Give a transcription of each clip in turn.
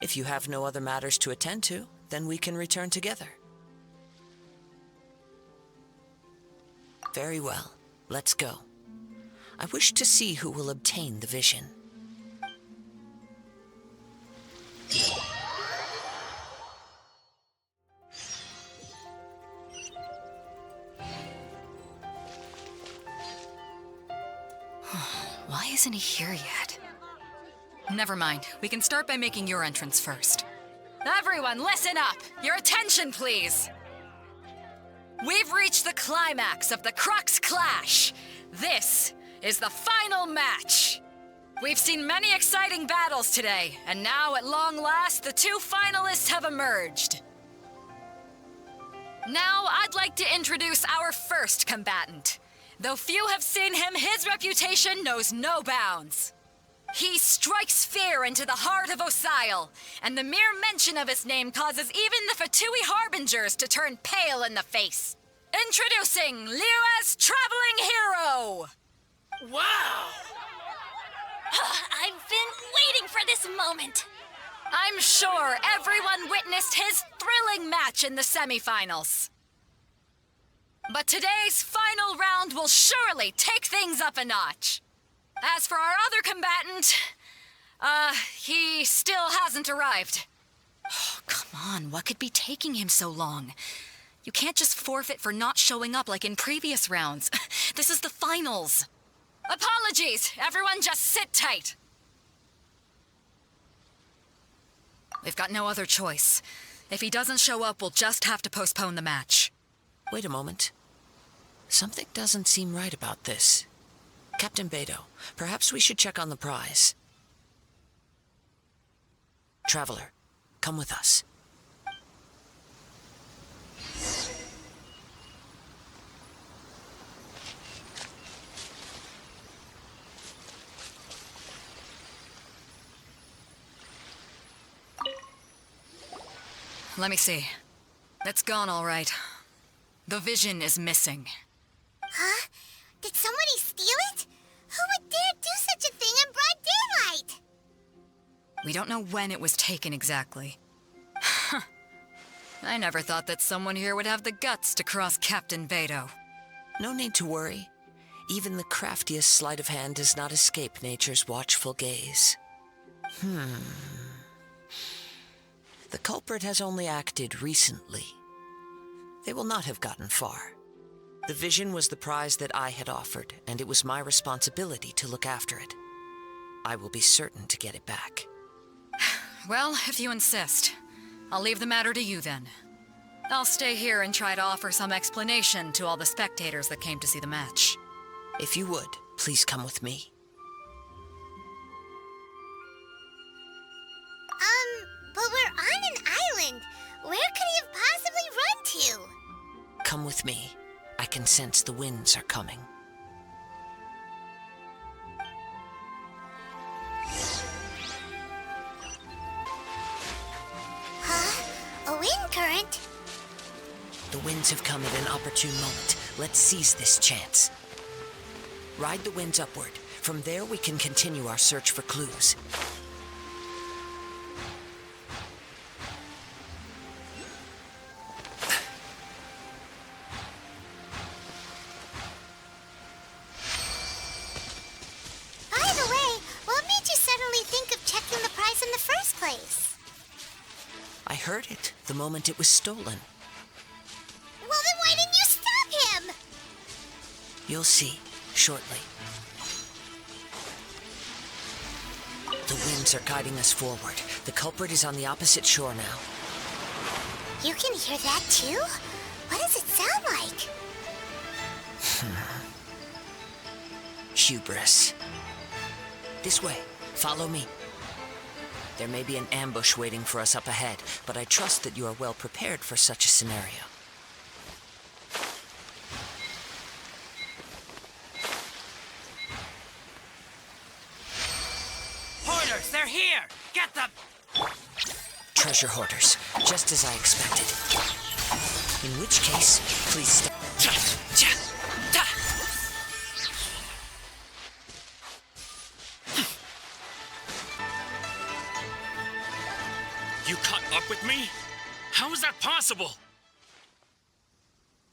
If you have no other matters to attend to, then we can return together. Very well. Let's go. I wish to see who will obtain the vision. Why isn't he here yet? Never mind. We can start by making your entrance first. Everyone, listen up! Your attention, please! We've reached the climax of the Crux Clash! This is the final match! We've seen many exciting battles today, and now, at long last, the two finalists have emerged. Now, I'd like to introduce our first combatant. Though few have seen him, his reputation knows no bounds. He strikes fear into the heart of Osile, and the mere mention of his name causes even the Fatui Harbingers to turn pale in the face. Introducing Liyue's Traveling Hero! Wow! I've been waiting for this moment. I'm sure everyone witnessed his thrilling match in the semifinals. But today's final round will surely take things up a notch. As for our other combatant, he still hasn't arrived. Oh, come on, what could be taking him so long? You can't just forfeit for not showing up like in previous rounds. This is the finals. Apologies, everyone just sit tight. We've got no other choice. If he doesn't show up, we'll just have to postpone the match. Wait a moment. Something doesn't seem right about this. Captain Beidou, perhaps we should check on the prize. Traveler, come with us. Let me see. It's gone all right. The vision is missing. Huh? Did somebody steal it? Who would dare do such a thing in broad daylight? We don't know when it was taken exactly. I never thought that someone here would have the guts to cross Captain Beidou. No need to worry. Even the craftiest sleight of hand does not escape nature's watchful gaze. The culprit has only acted recently. They will not have gotten far. The vision was the prize that I had offered, and it was my responsibility to look after it. I will be certain to get it back. Well, if you insist. I'll leave the matter to you then. I'll stay here and try to offer some explanation to all the spectators that came to see the match. If you would, please come with me. But we're on an island. Where could he have possibly run to? Come with me. I can sense the winds are coming. Huh? A wind current? The winds have come at an opportune moment. Let's seize this chance. Ride the winds upward. From there, we can continue our search for clues. By the way, what made you suddenly think of checking the prize in the first place? I heard it the moment it was stolen. Well, then why didn't you stop him? You'll see shortly. The winds are guiding us forward. The culprit is on the opposite shore now. You can hear that too? What does it sound like? Hubris. This way. Follow me. There may be an ambush waiting for us up ahead, but I trust that you are well prepared for such a scenario. Hoarders, they're here! Get them! Treasure Hoarders, just as I expected. In which case, please step. You caught up with me? How is that possible?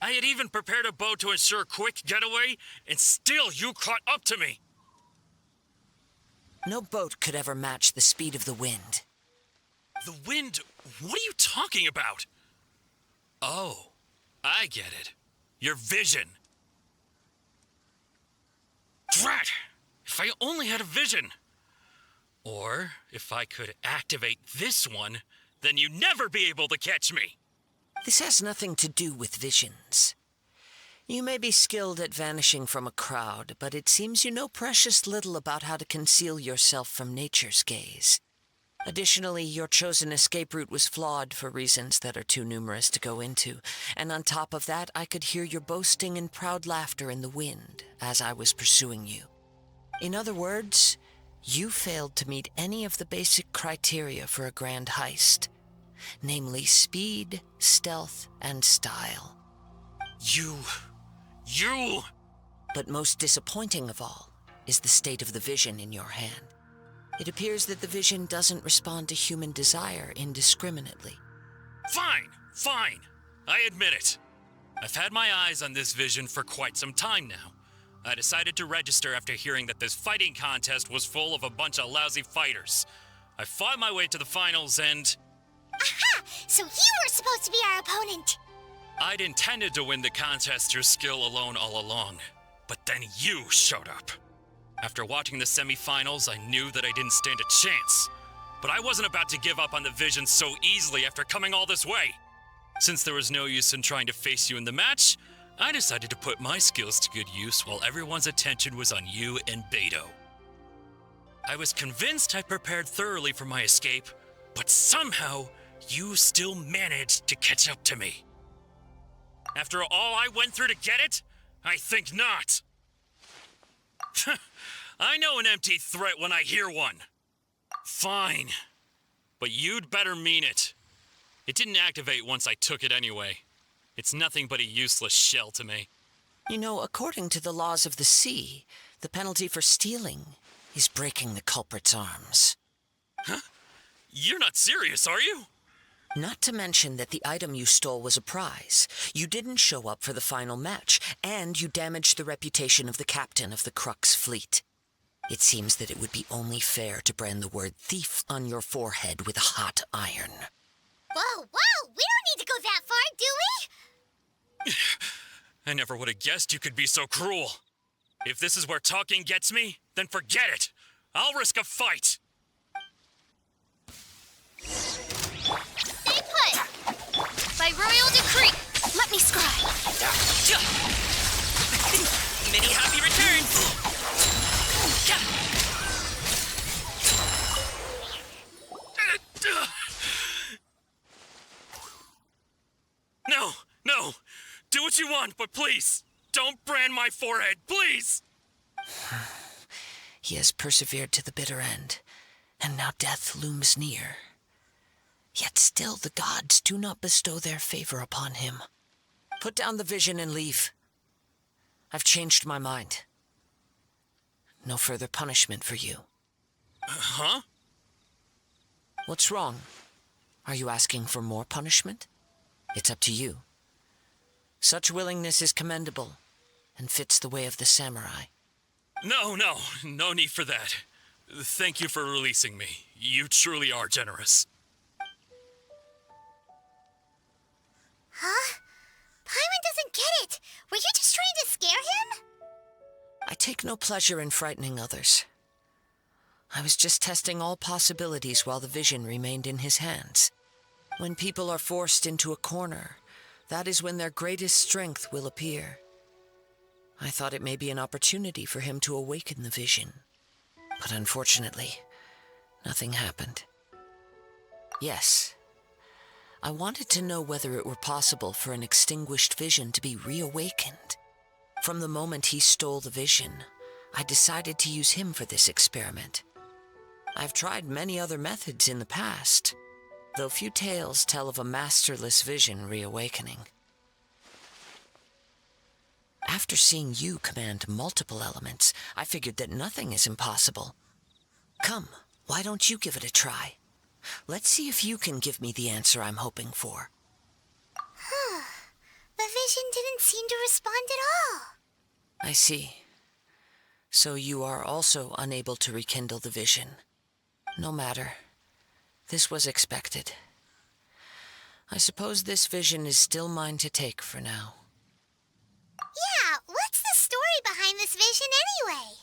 I had even prepared a boat to ensure a quick getaway, and still you caught up to me. No boat could ever match the speed of the wind. The wind? What are you talking about? Oh, I get it. Your vision. Drat! If I only had a vision. Or if I could activate this one, then you'd never be able to catch me. This has nothing to do with visions. You may be skilled at vanishing from a crowd, but it seems you know precious little about how to conceal yourself from nature's gaze. Additionally, your chosen escape route was flawed for reasons that are too numerous to go into, and on top of that, I could hear your boasting and proud laughter in the wind as I was pursuing you. In other words, you failed to meet any of the basic criteria for a grand heist, namely speed, stealth, and style. You... But most disappointing of all is the state of the vision in your hand. It appears that the vision doesn't respond to human desire indiscriminately. Fine. I admit it. I've had my eyes on this vision for quite some time now. I decided to register after hearing that this fighting contest was full of a bunch of lousy fighters. I fought my way to the finals and... Aha! So you were supposed to be our opponent! I'd intended to win the contest through skill alone all along, but then you showed up. After watching the semifinals, I knew that I didn't stand a chance. But I wasn't about to give up on the vision so easily after coming all this way. Since there was no use in trying to face you in the match, I decided to put my skills to good use while everyone's attention was on you and Beto. I was convinced I prepared thoroughly for my escape, but somehow you still managed to catch up to me. After all I went through to get it? I think not. I know an empty threat when I hear one. Fine. But you'd better mean it. It didn't activate once I took it anyway. It's nothing but a useless shell to me. You know, according to the laws of the sea, the penalty for stealing is breaking the culprit's arms. Huh? You're not serious, are you? Not to mention that the item you stole was a prize. You didn't show up for the final match, and you damaged the reputation of the captain of the Crux fleet. It seems that it would be only fair to brand the word thief on your forehead with a hot iron. Whoa! We don't need to go that far, do we? I never would have guessed you could be so cruel. If this is where talking gets me, then forget it. I'll risk a fight. Stay put! By royal decree, let me scry. Many happy returns! No! Do what you want, but please, don't brand my forehead, please! He has persevered to the bitter end, and now death looms near. Yet still the gods do not bestow their favor upon him. Put down the vision and leave. I've changed my mind. No further punishment for you. Huh? What's wrong? Are you asking for more punishment? It's up to you. Such willingness is commendable and fits the way of the samurai. No need for that. Thank you for releasing me. You truly are generous. Huh? Paimon doesn't get it. Were you just trying to scare him? I take no pleasure in frightening others. I was just testing all possibilities while the vision remained in his hands. When people are forced into a corner, that is when their greatest strength will appear. I thought it may be an opportunity for him to awaken the vision. But unfortunately, nothing happened. Yes, I wanted to know whether it were possible for an extinguished vision to be reawakened. From the moment he stole the vision, I decided to use him for this experiment. I've tried many other methods in the past, though few tales tell of a masterless vision reawakening. After seeing you command multiple elements, I figured that nothing is impossible. Come, why don't you give it a try? Let's see if you can give me the answer I'm hoping for. The vision didn't seem to respond at all. I see. So you are also unable to rekindle the vision. No matter. This was expected. I suppose this vision is still mine to take for now. Yeah, what's the story behind this vision anyway?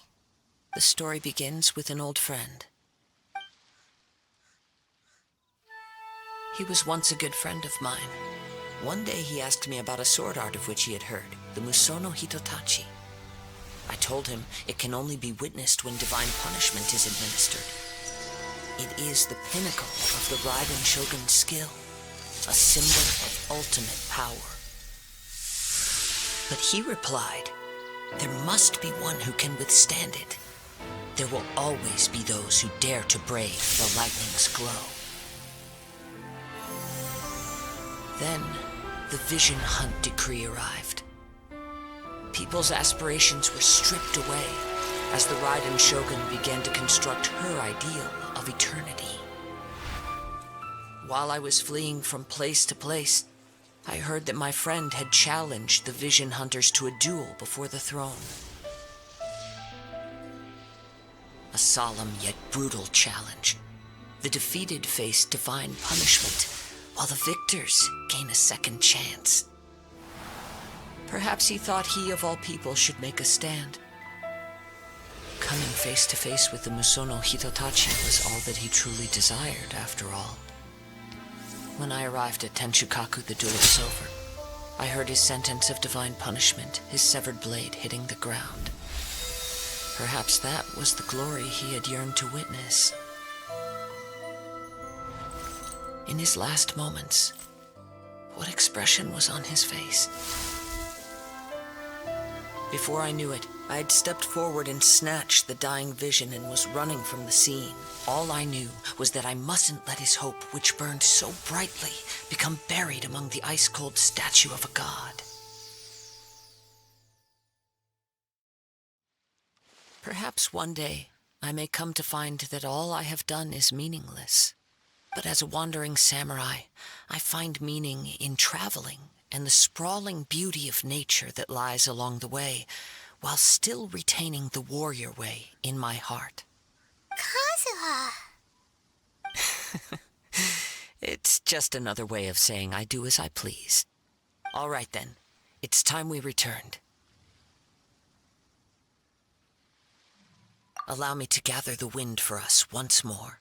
The story begins with an old friend. He was once a good friend of mine. One day he asked me about a sword art of which he had heard, the Musono Hitotachi. I told him it can only be witnessed when divine punishment is administered. It is the pinnacle of the Raiden Shogun's skill, a symbol of ultimate power. But he replied, there must be one who can withstand it. There will always be those who dare to brave the lightning's glow. Then, the Vision Hunt decree arrived. People's aspirations were stripped away as the Raiden Shogun began to construct her ideal of eternity. While I was fleeing from place to place, I heard that my friend had challenged the Vision Hunters to a duel before the throne. A solemn yet brutal challenge. The defeated face divine punishment, while the victors gain a second chance. Perhaps he thought he of all people should make a stand. Coming face to face with the Musono Hitotachi was all that he truly desired, after all. When I arrived at Tenshukaku, the duel was over. I heard his sentence of divine punishment, his severed blade hitting the ground. Perhaps that was the glory he had yearned to witness. In his last moments, what expression was on his face? Before I knew it, I had stepped forward and snatched the dying vision and was running from the scene. All I knew was that I mustn't let his hope, which burned so brightly, become buried among the ice-cold statue of a god. Perhaps one day I may come to find that all I have done is meaningless. But as a wandering samurai, I find meaning in traveling and the sprawling beauty of nature that lies along the way, while still retaining the warrior way in my heart. Kazuha. It's just another way of saying I do as I please. All right then, it's time we returned. Allow me to gather the wind for us once more.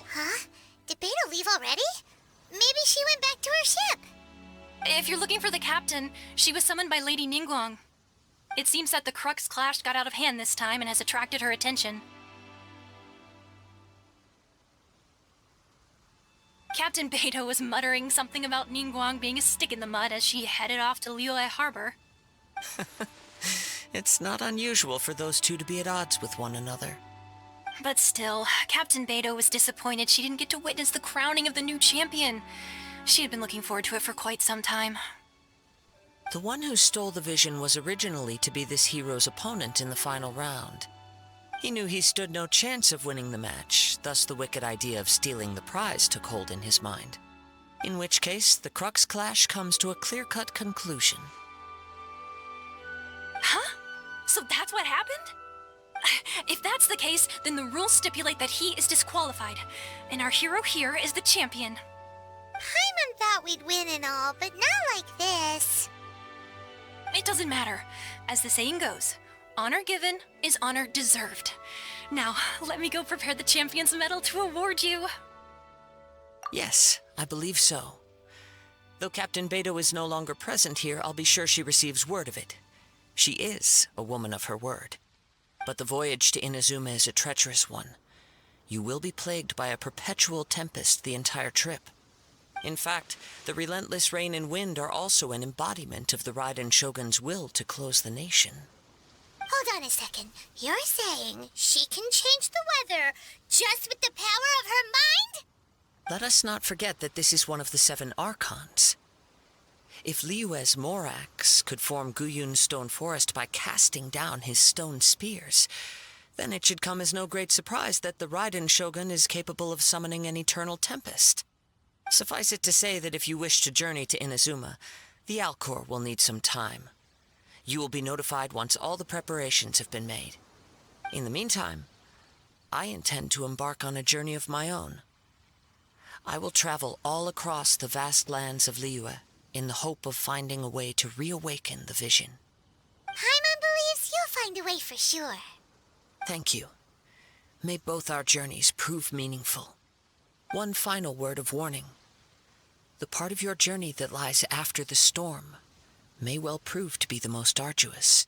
Huh? Did Beta leave already? Maybe she went back to her ship. If you're looking for the captain, she was summoned by Lady Ningguang. It seems that the Crux clash got out of hand this time and has attracted her attention. Captain Beidou was muttering something about Ningguang being a stick in the mud as she headed off to Liyue Harbor. It's not unusual for those two to be at odds with one another. But still, Captain Beidou was disappointed she didn't get to witness the crowning of the new champion. She had been looking forward to it for quite some time. The one who stole the vision was originally to be this hero's opponent in the final round. He knew he stood no chance of winning the match, thus the wicked idea of stealing the prize took hold in his mind. In which case, the Crux clash comes to a clear-cut conclusion. Huh? So that's what happened? If that's the case, then the rules stipulate that he is disqualified, and our hero here is the champion. Paimon thought we'd win and all, but not like this. It doesn't matter. As the saying goes, honor given is honor deserved. Now, let me go prepare the champion's medal to award you. Yes, I believe so. Though Captain Beidou is no longer present here, I'll be sure she receives word of it. She is a woman of her word. But the voyage to Inazuma is a treacherous one. You will be plagued by a perpetual tempest the entire trip. In fact, the relentless rain and wind are also an embodiment of the Raiden Shogun's will to close the nation. Hold on a second. You're saying she can change the weather just with the power of her mind? Let us not forget that this is one of the 7 Archons. If Liyue's Morax could form Guyun's stone forest by casting down his stone spears, then it should come as no great surprise that the Raiden Shogun is capable of summoning an eternal tempest. Suffice it to say that if you wish to journey to Inazuma, the Alcor will need some time. You will be notified once all the preparations have been made. In the meantime, I intend to embark on a journey of my own. I will travel all across the vast lands of Liyue in the hope of finding a way to reawaken the vision. Paimon believes you'll find a way for sure. Thank you. May both our journeys prove meaningful. One final word of warning. The part of your journey that lies after the storm may well prove to be the most arduous.